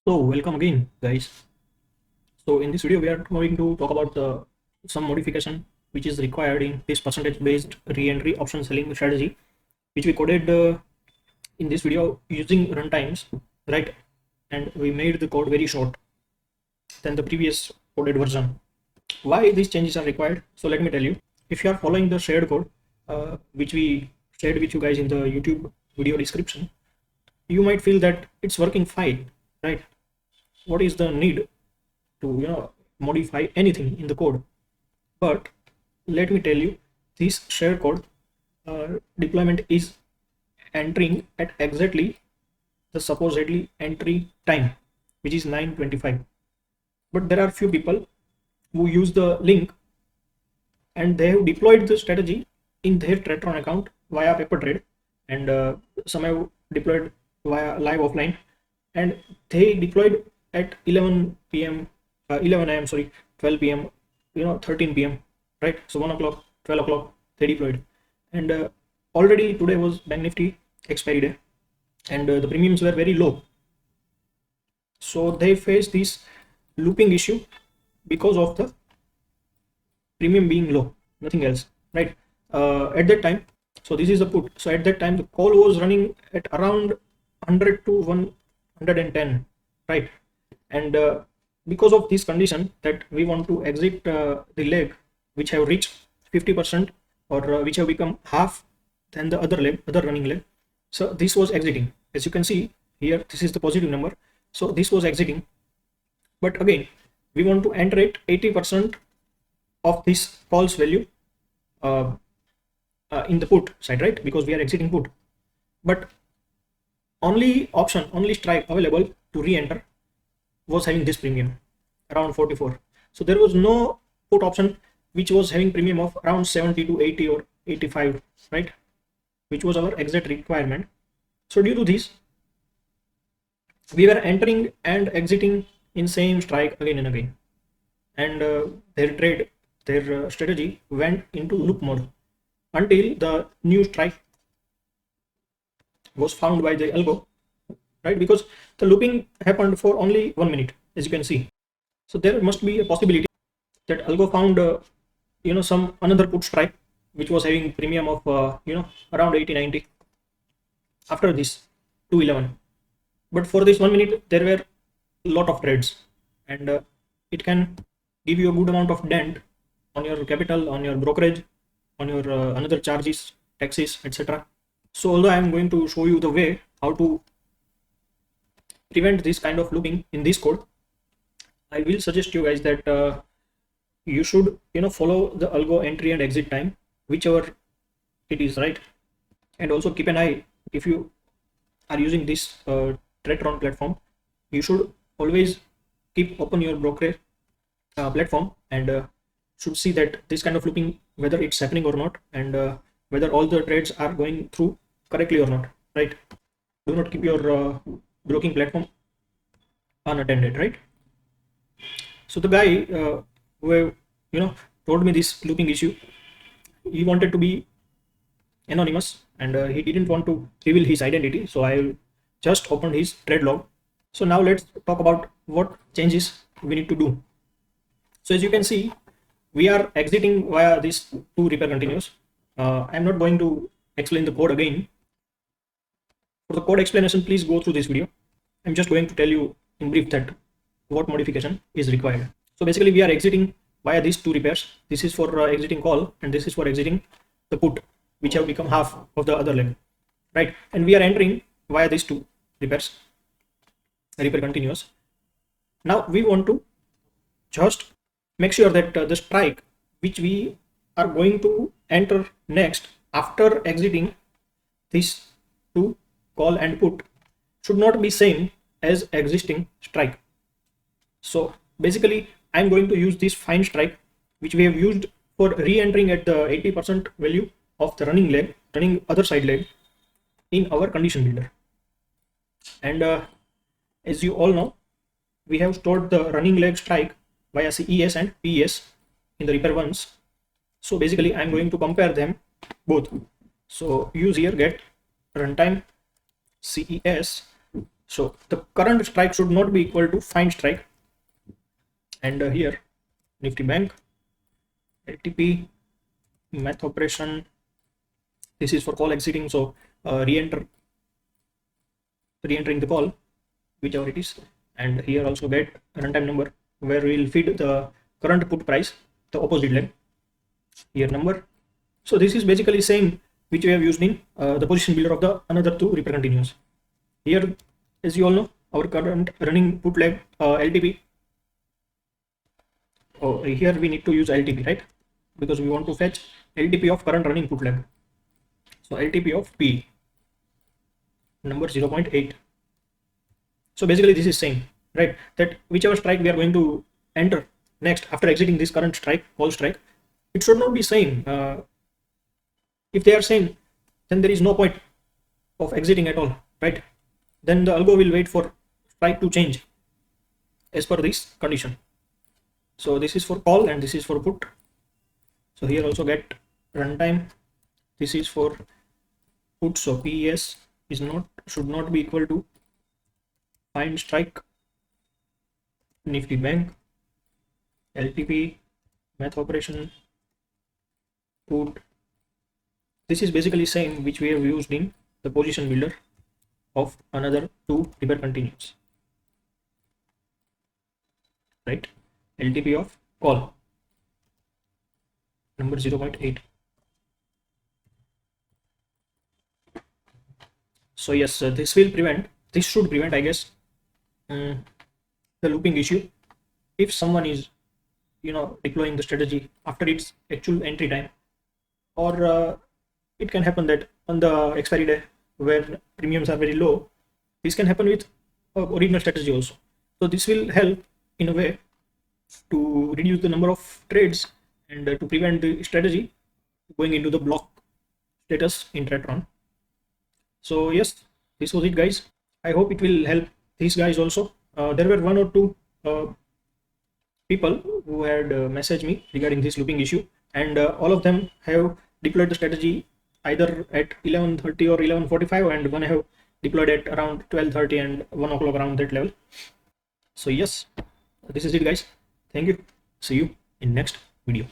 So welcome again, guys. So in this video we are going to talk about some modification which is required in this percentage based re-entry option selling strategy, which we coded in this video using runtimes, right? And we made the code very short than the previous coded version. Why these changes are required? So let me tell you. If you are following the shared code, which we shared with you guys in the YouTube video description, you might feel that it's working fine, right? What is the need to modify anything in the code? But let me tell you, this shared code deployment is entering at exactly the supposedly entry time, which is 9:25. But there are few people who use the link and they have deployed the strategy in their Tradetron account via paper trade, and some have deployed via live offline, and they deployed at 11 p.m. 11 a.m. sorry, 12 p.m. 13 p.m. right? So 1 o'clock, 12 o'clock they deployed, and already today was Bank Nifty expiry day, and the premiums were very low. So they face this looping issue because of the premium being low, nothing else, right? At that time, so this is the put. So at that time, the call was running at around 100 to 110, right? And because of this condition that we want to exit the leg which have reached 50% or which have become half than the other running leg. So this was exiting. As you can see here, this is the positive number. So this was exiting. But again, we want to enter it 80% of this calls value in the put side, right? Because we are exiting put. But only strike available to re-enter was having this premium around 44. So there was no put option which was having premium of around 70 to 80 or 85, right? Which was our exit requirement. So due to this, we were entering and exiting in same strike again and again, and their strategy went into loop mode until the new strike was found by the algo, right? Because the looping happened for only 1 minute, as you can see. So there must be a possibility that algo found some another put strike which was having premium of around 80-90 after this 211. But for this 1 minute there were a lot of trades, and it can give you a good amount of dent on your capital, on your brokerage, on your another charges, taxes, etc. So although I am going to show you the way how to prevent this kind of looping in this code, I will suggest you guys that you should follow the algo entry and exit time, whichever it is, right? And also keep an eye, if you are using this Tradetron platform, you should always keep open your brokerage platform and should see that this kind of looping, whether it's happening or not, and whether all the trades are going through correctly or not, right? Do not keep your broking platform unattended, right? So the guy who told me this looping issue, he wanted to be anonymous, and he didn't want to reveal his identity, so I just opened his trade log. So now let's talk about what changes we need to do. So as you can see, we are exiting via these two repair continues. I'm not going to explain the code again. For the code explanation, please go through this video. I'm just going to tell you in brief that what modification is required. So basically we are exiting via these two repairs. This is for exiting call, and this is for exiting the put, which have become half of the other leg, right? And we are entering via these two repairs, repair continuous. Now we want to just make sure that the strike which we are going to enter next after exiting these two call and put should not be same as existing strike. So basically I'm going to use this fine strike which we have used for re-entering at the 80% value of the running other side leg in our condition builder. And as you all know, we have stored the running leg strike via CES and PES in the repair ones. So basically I'm going to compare them both. So use here get runtime CES So the current strike should not be equal to find strike. And here Nifty Bank, LTP, math operation. This is for call exiting. So re-entering the call, whichever it is. And here also get runtime number, where we will feed the current put price, the opposite leg. Here number. So this is basically same which we have used in the position builder of the another two repair continuous. Here, as you all know, our current running put leg LTP. Oh, here we need to use LTP, right? Because we want to fetch LTP of current running put leg. So LTP of P number 0.8. So basically this is same, right? That whichever strike we are going to enter next after exiting this current strike, call strike, it should not be same. If they are same, then there is no point of exiting at all, right? Then the algo will wait for strike to change as per this condition. So this is for call and this is for put. So here also get runtime. This is for put. So PES is should not be equal to find strike. Nifty Bank, LTP, math operation, put. This is basically same which we have used in the position builder of another two repair continuous, right? LTP of call number 0.8. So yes, this should prevent, I guess, the looping issue. If someone is deploying the strategy after its actual entry time, or it can happen that on the expiry day where premiums are very low, this can happen with original strategy also. So this will help in a way to reduce the number of trades and to prevent the strategy going into the block status in Tradetron. So yes, this was it, guys. I hope it will help these guys also. There were one or two people who had messaged me regarding this looping issue, and all of them have deployed the strategy either at 11:30 or 11:45, and one I have deployed at around 12:30 and 1 o'clock, around that level. So yes, this is it, guys. Thank you. See you in next video.